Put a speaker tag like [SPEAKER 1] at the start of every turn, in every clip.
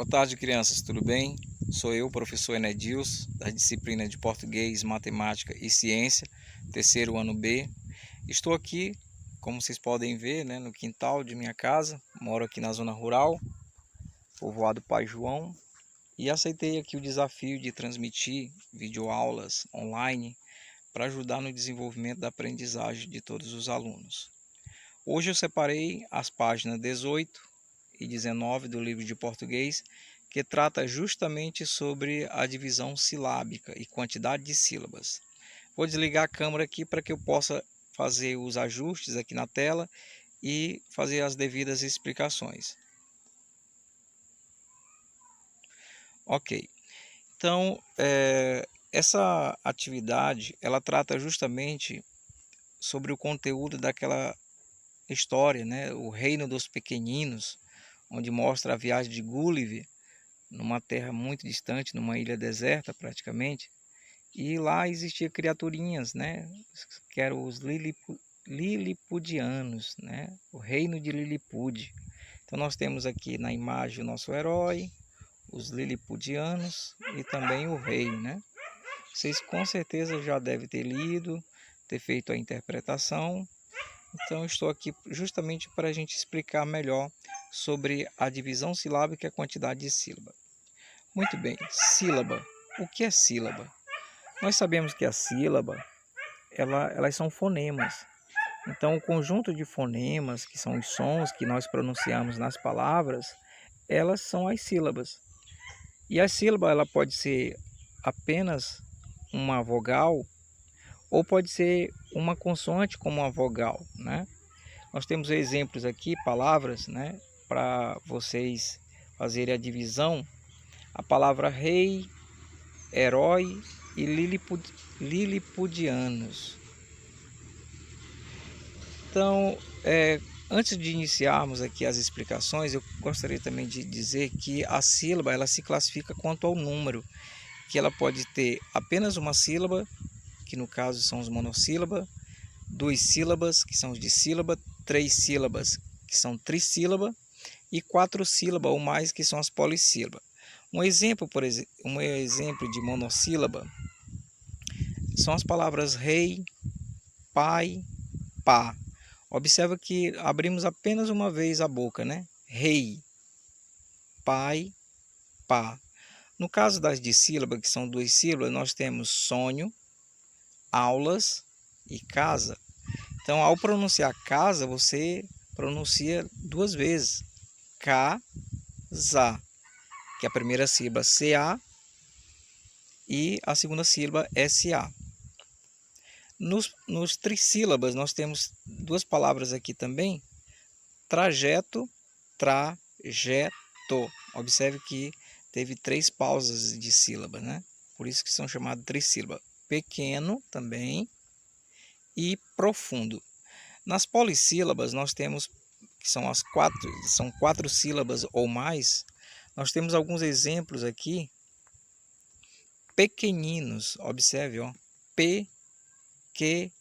[SPEAKER 1] Boa tarde, crianças, tudo bem? Sou eu, professor Enedils, da disciplina de Português, Matemática e Ciência, terceiro ano B. Estou aqui, como vocês podem ver, no quintal de minha casa. Moro aqui na zona rural, povoado Pai João, e aceitei aqui o desafio de transmitir videoaulas online para ajudar no desenvolvimento da aprendizagem de todos os alunos. Hoje eu separei as páginas 18 e 19 do livro de português, que trata justamente sobre a divisão silábica e quantidade de sílabas. Vou desligar a câmera aqui para que eu possa fazer os ajustes aqui na tela e fazer as devidas explicações. Ok, então essa atividade ela trata justamente sobre o conteúdo daquela história, O Reino dos Pequeninos, onde mostra a viagem de Gulliver numa terra muito distante, numa ilha deserta praticamente, e lá existia criaturinhas, que eram os lilipudianos, o reino de Lilipude. Então nós temos aqui na imagem o nosso herói, os lilipudianos e também o rei, Vocês com certeza já devem ter lido, ter feito a interpretação. Então estou aqui justamente para a gente explicar melhor sobre a divisão silábica e a quantidade de sílaba. Muito bem, sílaba. O que é sílaba? Nós sabemos que a sílaba, elas são fonemas. Então o conjunto de fonemas, que são os sons que nós pronunciamos nas palavras, elas são as sílabas. E a sílaba ela pode ser apenas uma vogal ou pode ser uma consoante como uma vogal, Nós temos exemplos aqui, palavras, para vocês fazerem a divisão. A palavra rei, herói e lilipudianos. Então, antes de iniciarmos aqui as explicações, eu gostaria também de dizer que a sílaba ela se classifica quanto ao número, que ela pode ter apenas uma sílaba, que no caso são os monossílabas, 2 sílabas, que são os dissílaba, 3 sílabas, que são trissílaba, e 4 sílabas ou mais, que são as polissílabas. Um exemplo de monossílaba são as palavras rei, pai, pá. Observa que abrimos apenas uma vez a boca, Rei, pai, pá. No caso das dissílabas, que são 2 sílabas, nós temos sonho, aulas e casa. Então, ao pronunciar casa, você pronuncia 2 vezes. Casa, que é a primeira sílaba CA e a segunda sílaba SA. Nos trissílabas, nós temos 2 palavras aqui também, trajeto, trajeto. Observe que teve 3 pausas de sílaba, Por isso que são chamados trissílabas. Pequeno também e profundo. Nas polissílabas, nós temos, que são são 4 sílabas ou mais, nós temos alguns exemplos aqui, pequeninos. Observe, pequeninos.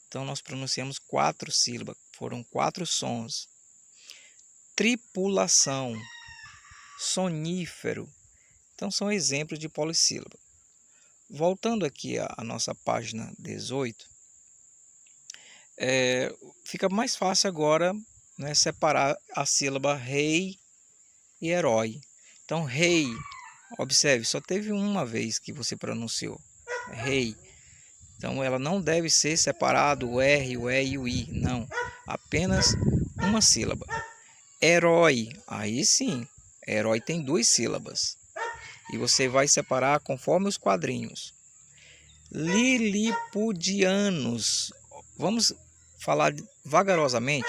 [SPEAKER 1] Então nós pronunciamos 4 sílabas, foram 4 sons. Tripulação, sonífero. Então são exemplos de polissílaba. Voltando aqui à nossa página 18, fica mais fácil agora, separar a sílaba rei e herói. Então rei, observe, só teve uma vez que você pronunciou, rei. Então ela não deve ser separado o R, o E e o I, não. Apenas uma sílaba. Herói, aí sim, herói tem 2 sílabas. E você vai separar conforme os quadrinhos. Lilipudianos, vamos falar vagarosamente.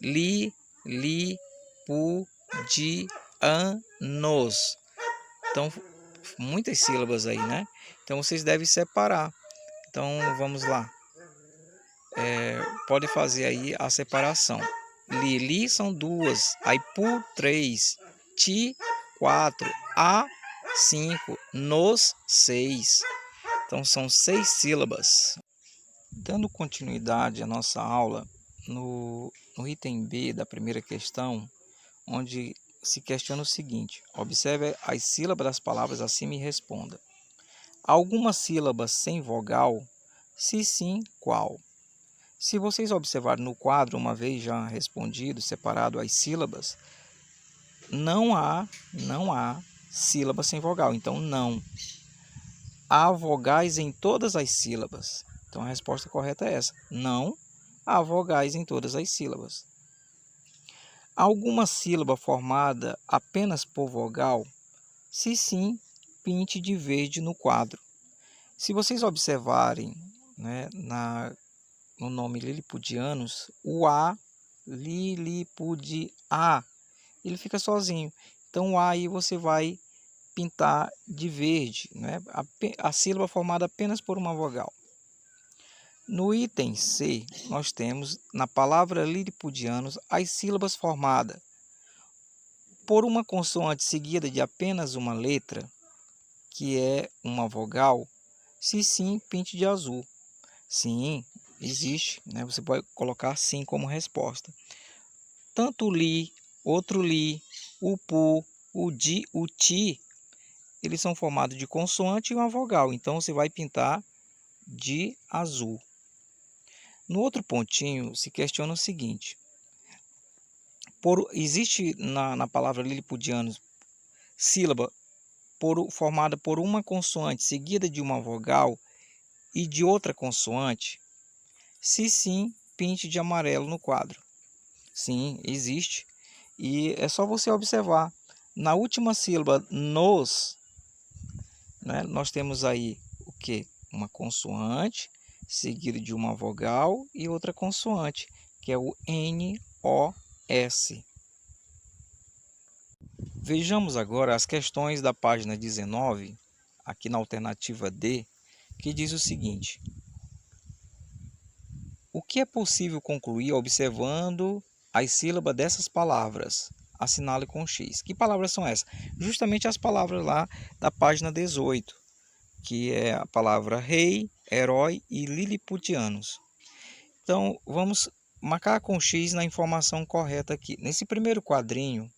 [SPEAKER 1] Lilipudianos. Então, muitas sílabas aí, Então vocês devem separar. Então vamos lá. Pode fazer aí a separação. Lili são 2, aí pu 3, ti 4, a 5, nos 6. Então são 6 sílabas. Dando continuidade à nossa aula, no item B da primeira questão, onde se questiona o seguinte: observe as sílabas das palavras acima e responda. Alguma sílaba sem vogal? Se sim, qual? Se vocês observarem no quadro, uma vez já respondido, separado as sílabas, não há sílaba sem vogal, então não. Há vogais em todas as sílabas. Então a resposta correta é essa: não há vogais em todas as sílabas. Alguma sílaba formada apenas por vogal? Se sim, pinte de verde no quadro. Se vocês observarem, né, no nome lilipudianos, o A, lilipudia, ele fica sozinho. Então o A aí você vai pintar de verde, né? A sílaba formada apenas por uma vogal. No item C, nós temos na palavra lilipudianos as sílabas formadas por uma consoante seguida de apenas uma letra, que é uma vogal. Se sim, pinte de azul. Sim, existe, né? Você pode colocar sim como resposta. Tanto o li, outro li, o pu, o di, o ti, eles são formados de consoante e uma vogal. Então você vai pintar de azul. No outro pontinho se questiona o seguinte: existe na palavra lilipudianos sílaba formada por uma consoante seguida de uma vogal e de outra consoante? Se sim, pinte de amarelo no quadro. Sim, existe. E é só você observar. Na última sílaba, nos, né, nós temos aí o quê? Uma consoante seguida de uma vogal e outra consoante, que é o N-O-S. Vejamos agora as questões da página 19, aqui na alternativa D, que diz o seguinte: o que é possível concluir observando as sílabas dessas palavras? Assinale com X. Que palavras são essas? Justamente as palavras lá da página 18, que é a palavra rei, herói e liliputianos. Então, vamos marcar com X na informação correta aqui. Nesse primeiro quadrinho,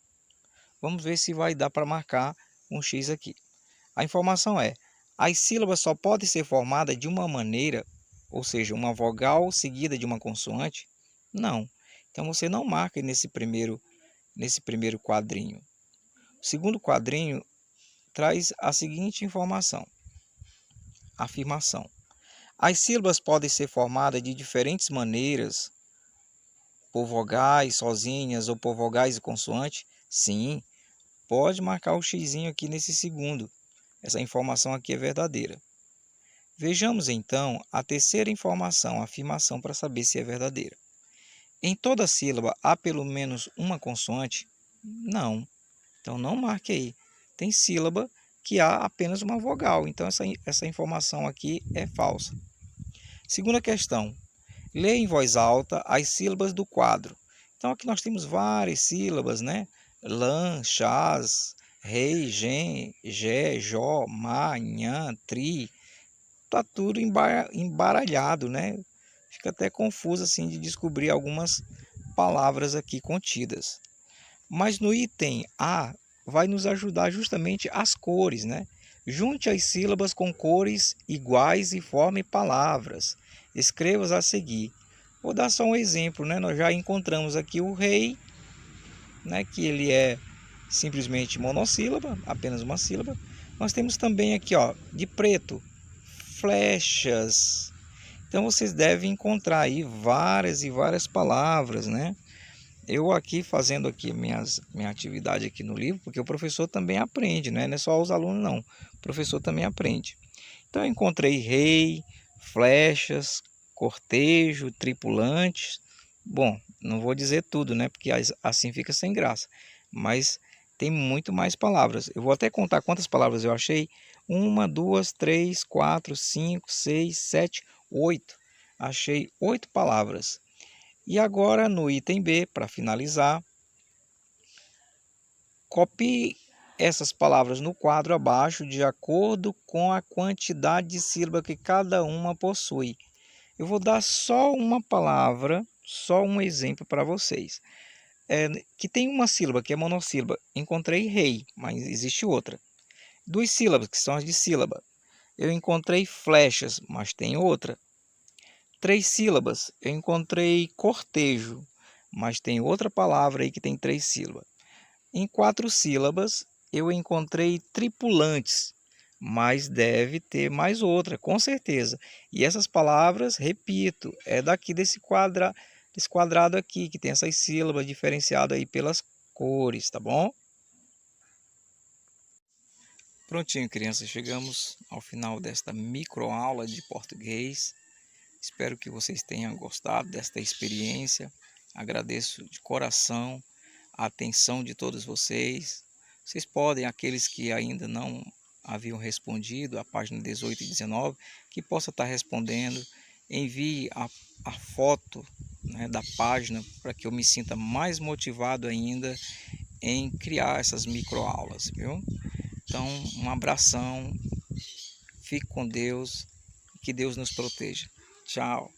[SPEAKER 1] vamos ver se vai dar para marcar um X aqui. A informação é: as sílabas só podem ser formadas de uma maneira, ou seja, uma vogal seguida de uma consoante? Não. Então você não marca nesse primeiro quadrinho. O segundo quadrinho traz a seguinte informação: afirmação. As sílabas podem ser formadas de diferentes maneiras, por vogais sozinhas ou por vogais e consoantes? Sim, pode marcar o xizinho aqui nesse segundo. Essa informação aqui é verdadeira. Vejamos então a terceira informação, a afirmação, para saber se é verdadeira. Em toda sílaba há pelo menos uma consoante? Não. Então não marque aí. Tem sílaba que há apenas uma vogal. Então essa informação aqui é falsa. Segunda questão. Leia em voz alta as sílabas do quadro. Então aqui nós temos várias sílabas, né? Lã, chás, rei, gen, gé, jó, má, nhã, tri. Tá tudo embaralhado, né? Fica até confuso assim de descobrir algumas palavras aqui contidas. Mas no item A vai nos ajudar justamente as cores, né? Junte as sílabas com cores iguais e forme palavras. Escreva-as a seguir. Vou dar só um exemplo, né? Nós já encontramos aqui o rei, né? Que ele é simplesmente monossílaba, apenas uma sílaba. Nós temos também aqui, ó, de preto, flechas. Então vocês devem encontrar aí várias e várias palavras, né? Eu aqui fazendo aqui minha atividade aqui no livro, porque o professor também aprende, né? Não é só os alunos não, o professor também aprende. Então eu encontrei rei, flechas, cortejo, tripulantes. Bom, não vou dizer tudo, né? Porque assim fica sem graça. Mas tem muito mais palavras. Eu vou até contar quantas palavras eu achei. 1, 2, 3, 4, 5, 6, 7, 8. Achei 8 palavras. E agora no item B, para finalizar, copie essas palavras no quadro abaixo de acordo com a quantidade de sílaba que cada uma possui. Eu vou dar só uma palavra, só um exemplo para vocês. que tem uma sílaba, que é monossílaba. Encontrei rei, mas existe outra. 2 sílabas, que são as de sílaba. Eu encontrei flechas, mas tem outra. 3 sílabas, eu encontrei cortejo, mas tem outra palavra aí que tem 3 sílabas. Em 4 sílabas, eu encontrei tripulantes, mas deve ter mais outra, com certeza. E essas palavras, repito, é daqui desse quadrado aqui, que tem essas sílabas diferenciadas aí pelas cores, tá bom? Prontinho, crianças, chegamos ao final desta microaula de português. Espero que vocês tenham gostado desta experiência. Agradeço de coração a atenção de todos vocês. Vocês podem, aqueles que ainda não haviam respondido a página 18 e 19, que possa estar respondendo, envie a foto, né, da página para que eu me sinta mais motivado ainda em criar essas microaulas, viu? Então, um abração, fique com Deus, que Deus nos proteja. Tchau.